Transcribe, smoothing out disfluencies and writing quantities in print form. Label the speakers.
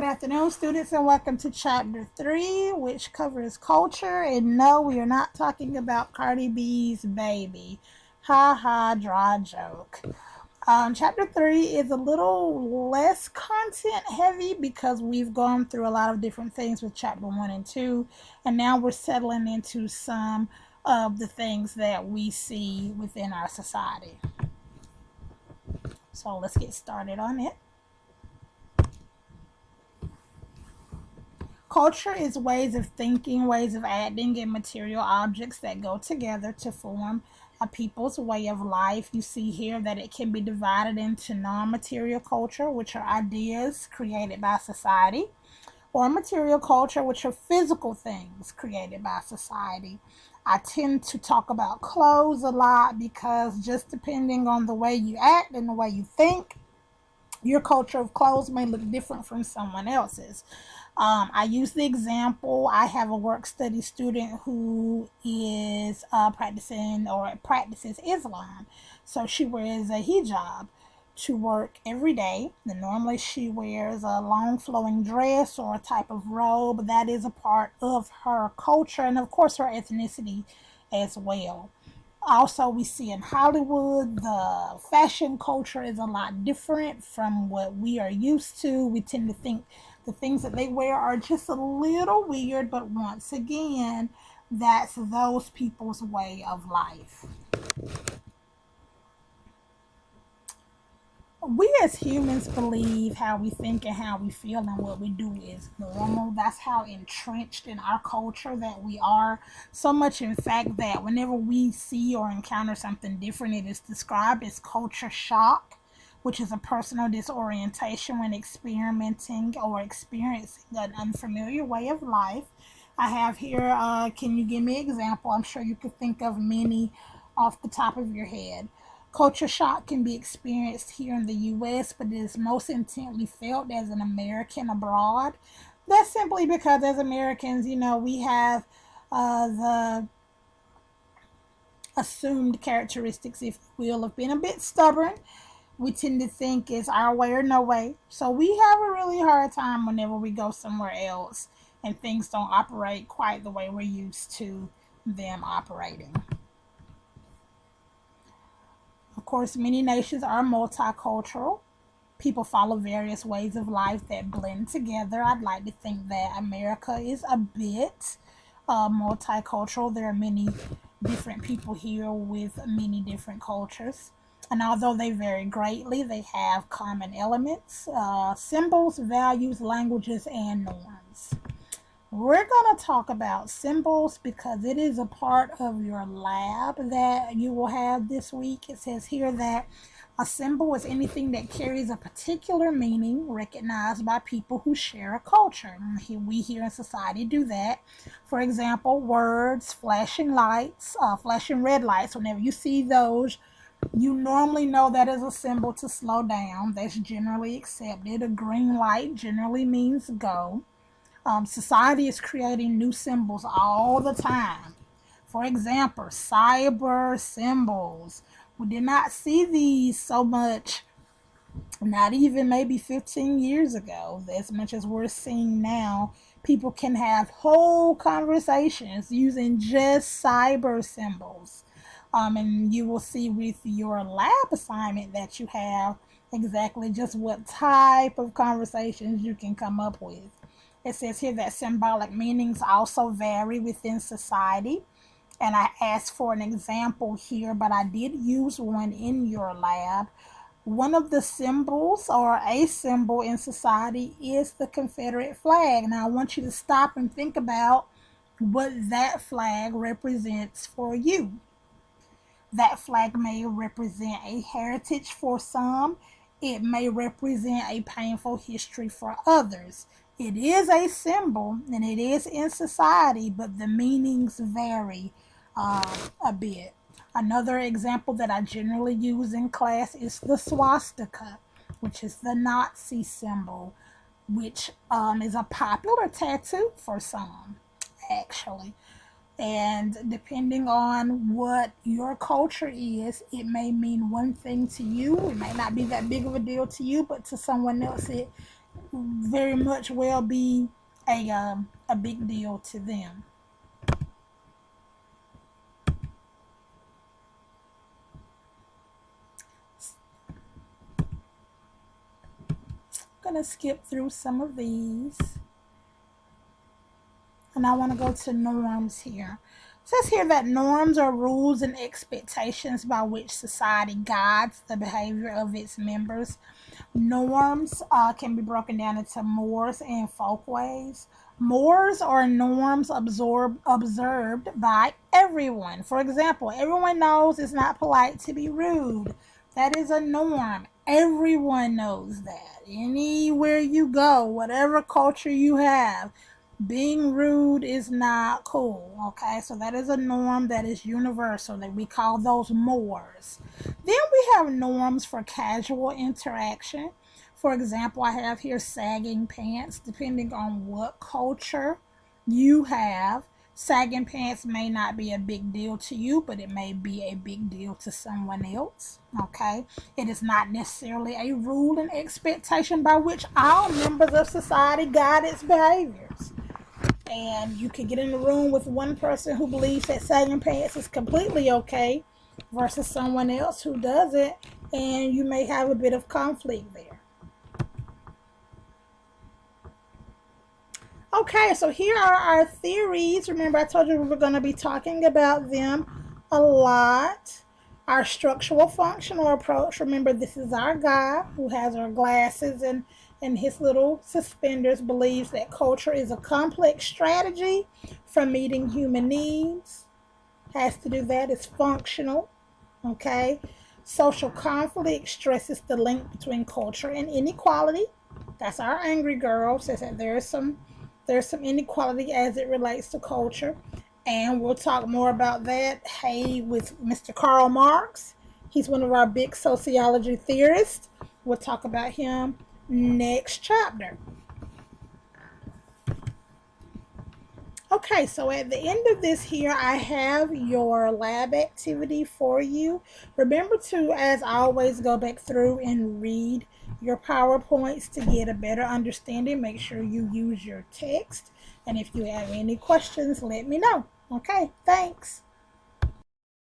Speaker 1: Good afternoon, students, and welcome to Chapter 3, which covers culture. And no, we are not talking about Cardi B's baby. Ha ha, dry joke. Chapter 3 is a little less content heavy because we've gone through a lot of different things with Chapter 1 and 2, and now we're settling into some of the things that we see within our society. So let's get started on it. Culture is ways of thinking, ways of acting, and material objects that go together to form a people's way of life. You see here that it can be divided into non-material culture, which are ideas created by society, or material culture, which are physical things created by society. I tend to talk about clothes a lot because just depending on the way you act and the way you think, your culture of clothes may look different from someone else's. I use the example. I have a work study student who is practicing or practices Islam. So she wears a hijab to work every day. And normally she wears a long flowing dress or a type of robe. That is a part of her culture and, of course, her ethnicity as well. Also, we see in Hollywood, the fashion culture is a lot different from what we are used to. We tend to think the things that they wear are just a little weird, but once again, that's those people's way of life. We as humans believe how we think and how we feel and what we do is normal. That's how entrenched in our culture that we are. So much, in fact, that whenever we see or encounter something different, it is described as culture shock, which is a personal disorientation when experimenting or experiencing an unfamiliar way of life. I have here, can you give me an example? I'm sure you could think of many off the top of your head. Culture shock can be experienced here in the U.S., but it is most intently felt as an American abroad. That's simply because as Americans, we have the assumed characteristics, if you will, of being a bit stubborn. We tend to think it's our way or no way. So we have a really hard time whenever we go somewhere else and things don't operate quite the way we're used to them operating. Of course, many nations are multicultural. People follow various ways of life that blend together. I'd like to think that America is a bit multicultural. There are many different people here with many different cultures. And although they vary greatly, they have common elements, symbols, values, languages, and norms. We're going to talk about symbols because it is a part of your lab that you will have this week. It says here that a symbol is anything that carries a particular meaning recognized by people who share a culture. We here in society do that. For example, words, flashing lights, flashing red lights. Whenever you see those, you normally know that is a symbol to slow down. That's generally accepted. A green light generally means go. Society is creating new symbols all the time. For example, cyber symbols. We did not see these so much, not even maybe 15 years ago, as much as we're seeing now. People can have whole conversations using just cyber symbols. And you will see with your lab assignment that you have exactly just what type of conversations you can come up with. It says here that symbolic meanings also vary within society. And I asked for an example here, but I did use one in your lab. One of the symbols or a symbol in society is the Confederate flag. Now I want you to stop and think about what that flag represents for you. That flag may represent a heritage for some. It may represent a painful history for others. It is a symbol and it is in society, but the meanings vary a bit. Another example that I generally use in class is the swastika, which is the Nazi symbol, which is a popular tattoo for some, actually. And depending on what your culture is, it may mean one thing to you. It may not be that big of a deal to you, but to someone else, it very much well be a big deal to them. I'm gonna skip through some of these, and I want to go to norms here. It says here that norms are rules and expectations by which society guides the behavior of its members. Norms can be broken down into mores and folkways. Mores are norms observed by everyone. For example, everyone knows it's not polite to be rude. That is a norm. Everyone knows that. Anywhere you go, whatever culture you have, being rude is not cool. Okay, so that is a norm that is universal, that we call those mores. Then we have norms for casual interaction. For example, I have here sagging pants. Depending on what culture you have, sagging pants may not be a big deal to you, but it may be a big deal to someone else. Okay, it is not necessarily a rule and expectation by which all members of society guide its behaviors. And you can get in the room with one person who believes that sagging pants is completely okay versus someone else who doesn't, and you may have a bit of conflict there. Okay, so here are our theories. Remember, I told you we were going to be talking about them a lot. Our structural functional approach. Remember, this is our guy who has our glasses and his little suspenders, believes that culture is a complex strategy for meeting human needs. Has to do that. It's functional. Okay. Social conflict stresses the link between culture and inequality. That's our angry girl. Says that there's some inequality as it relates to culture. And we'll talk more about that, hey, with Mr. Karl Marx. He's one of our big sociology theorists. We'll talk about him next chapter. Okay, so at the end of this here, I have your lab activity for you. Remember to, as always, go back through and read your PowerPoints to get a better understanding. Make sure you use your text. And if you have any questions, let me know. Okay, thanks.